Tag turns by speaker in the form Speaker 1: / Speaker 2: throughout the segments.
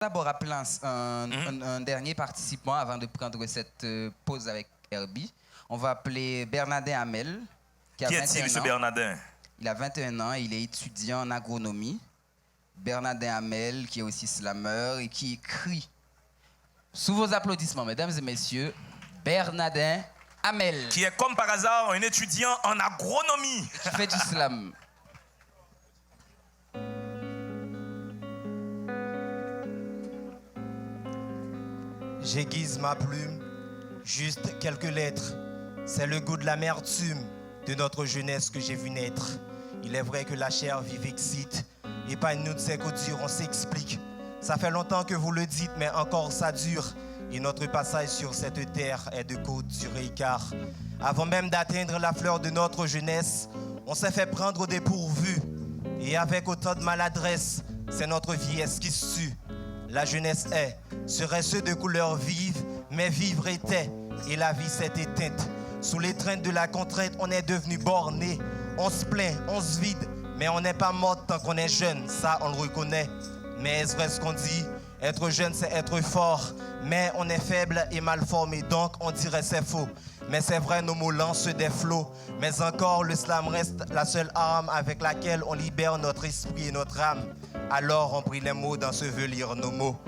Speaker 1: D'abord appeler un dernier participant avant de prendre cette pause avec Herbie. On va appeler Bernardin Hamel, qui a 21 ans.
Speaker 2: Qui est-il, ce Bernardin?
Speaker 1: Il a 21 ans, il est étudiant en agronomie. Bernardin Hamel, qui est aussi slammer et qui écrit. Sous vos applaudissements, mesdames et messieurs, Bernardin Hamel.
Speaker 2: Qui est comme par hasard un étudiant en agronomie.
Speaker 1: Qui fait du slam.
Speaker 3: J'aiguise ma plume, juste quelques lettres. C'est le goût de l'amertume de notre jeunesse que j'ai vu naître. Il est vrai que la chair vive excite, et pas une de ces coutures, on s'explique. Ça fait longtemps que vous le dites, mais encore ça dure. Et notre passage sur cette terre est de courte durée, car avant même d'atteindre la fleur de notre jeunesse, on s'est fait prendre au dépourvu. Et avec autant de maladresse, c'est notre vieillesse qui se tue. La jeunesse serait ceux de couleur vive, mais vivre était, et la vie s'est éteinte. Sous l'étreinte de la contrainte, on est devenu borné. On se plaint, on se vide, mais on n'est pas mort tant qu'on est jeune, ça on le reconnaît. Mais est-ce vrai ce qu'on dit? Être jeune, c'est être fort, mais on est faible et mal formé, donc on dirait c'est faux. Mais c'est vrai, nos mots lancent des flots. Mais encore, le slam reste la seule arme avec laquelle on libère notre esprit et notre âme. Alors on prie les mots d'ensevelir nos mots.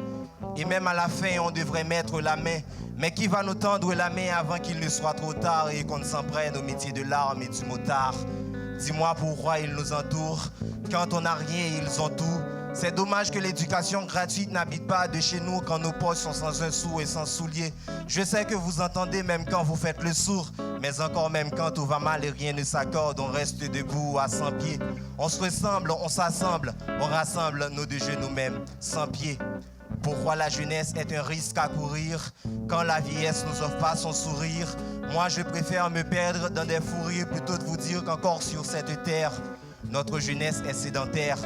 Speaker 3: Et même à la fin, on devrait mettre la main. Mais qui va nous tendre la main avant qu'il ne soit trop tard et qu'on ne s'en prenne au métier de l'arme et du motard? Dis-moi pourquoi ils nous entourent. Quand on n'a rien, ils ont tout. C'est dommage que l'éducation gratuite n'habite pas de chez nous quand nos poches sont sans un sou et sans souliers. Je sais que vous entendez même quand vous faites le sourd, mais encore même quand tout va mal et rien ne s'accorde, on reste debout à 100 pieds. On se ressemble, on s'assemble, on rassemble nos deux jeux nous-mêmes, 100 pieds. Pourquoi la jeunesse est un risque à courir quand la vieillesse nous offre pas son sourire? Moi je préfère me perdre dans des fous rires plutôt de vous dire qu'encore sur cette terre, notre jeunesse est sédentaire.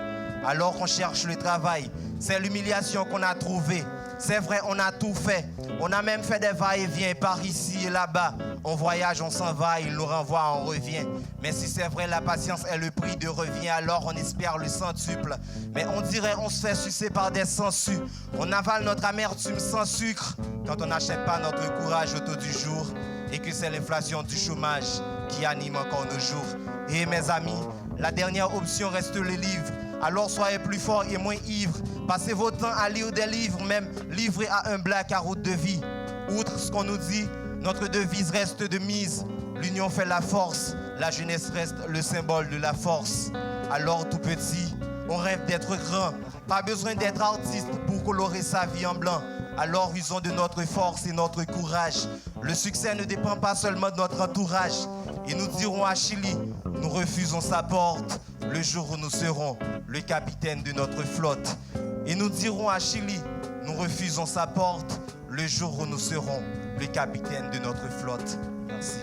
Speaker 3: Alors qu'on cherche le travail, c'est l'humiliation qu'on a trouvée. C'est vrai, on a tout fait. On a même fait des va-et-vient par ici et là-bas. On voyage, on s'en va, il nous renvoie, on revient. Mais si c'est vrai, la patience est le prix de revient, alors on espère le centuple. Mais on dirait on se fait sucer par des sangsues. On avale notre amertume sans sucre quand on n'achète pas notre courage au taux du jour. Et que c'est l'inflation du chômage qui anime encore nos jours. Et mes amis, la dernière option reste le livre. Alors soyez plus forts et moins ivres. Passez votre temps à lire des livres, même livrés à un black à route de vie. Outre ce qu'on nous dit, notre devise reste de mise. L'union fait la force, la jeunesse reste le symbole de la force. Alors tout petit, on rêve d'être grand. Pas besoin d'être artiste pour colorer sa vie en blanc. Alors usons de notre force et notre courage. Le succès ne dépend pas seulement de notre entourage. Et nous dirons à Chili, nous refusons sa porte le jour où nous serons le capitaine de notre flotte. Et nous dirons à Chili, nous refusons sa porte le jour où nous serons le capitaine de notre flotte. Merci.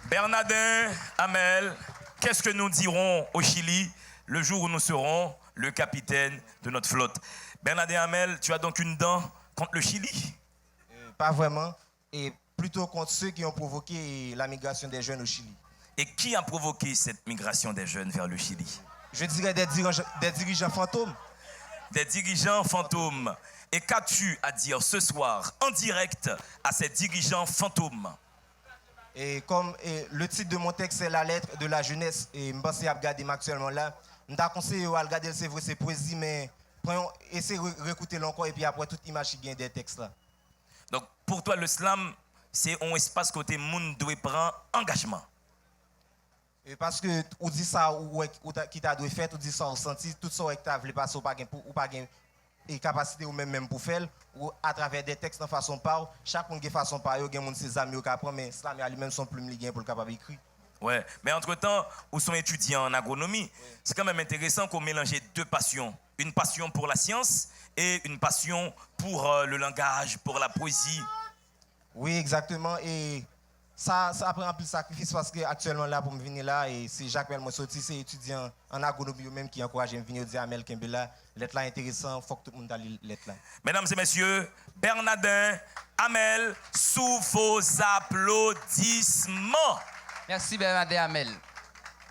Speaker 2: Bernardin Hamel, qu'est-ce que nous dirons au Chili le jour où nous serons le capitaine de notre flotte? Bernardin Hamel, tu as donc une dent contre le Chili?
Speaker 3: Pas vraiment, et plutôt contre ceux qui ont provoqué la migration des jeunes au Chili.
Speaker 2: Et qui a provoqué cette migration des jeunes vers le Chili?
Speaker 3: Je dirais des dirigeants fantômes.
Speaker 2: Des dirigeants fantômes. Et qu'as-tu à dire ce soir, en direct, à ces dirigeants fantômes?
Speaker 3: Et comme le titre de mon texte, c'est La lettre de la jeunesse, et je pense à regarder actuellement là, je t'ai conseillé à regarder, c'est vrai, c'est poésie, mais essayez de réécouter encore, et puis après, toute image qui vient des textes là.
Speaker 2: Donc, pour toi, le slam, c'est un espace côté monde doit prendre engagement.
Speaker 3: Et parce que on dit ça ou qui t'a dû faire, on dit ça ressenti, tout ça que t'as voulu passer ou pas et capacité ou même pour faire ou à travers des textes de façon par chaque monde qui façon par yo gen monde ses amis qui apprend mais slam lui-même son plume li gen pour le capable écrire.
Speaker 2: Ouais, mais entre-temps, où sont étudiants en agronomie, oui. C'est quand même intéressant qu'on mélange deux passions. Une passion pour la science et une passion pour le langage, pour la poésie.
Speaker 3: Oui, exactement. Et ça prend un peu de sacrifice parce que actuellement là pour me venir là et c'est Jacques Belmont sorti, c'est étudiant en agronomie même qui encourage à me venir dire à Mel Kembela, l'être là intéressant, faut que tout le monde aille l'être là.
Speaker 2: Mesdames et messieurs, Bernardin Hamel sous vos applaudissements.
Speaker 1: Merci Bernardin Hamel.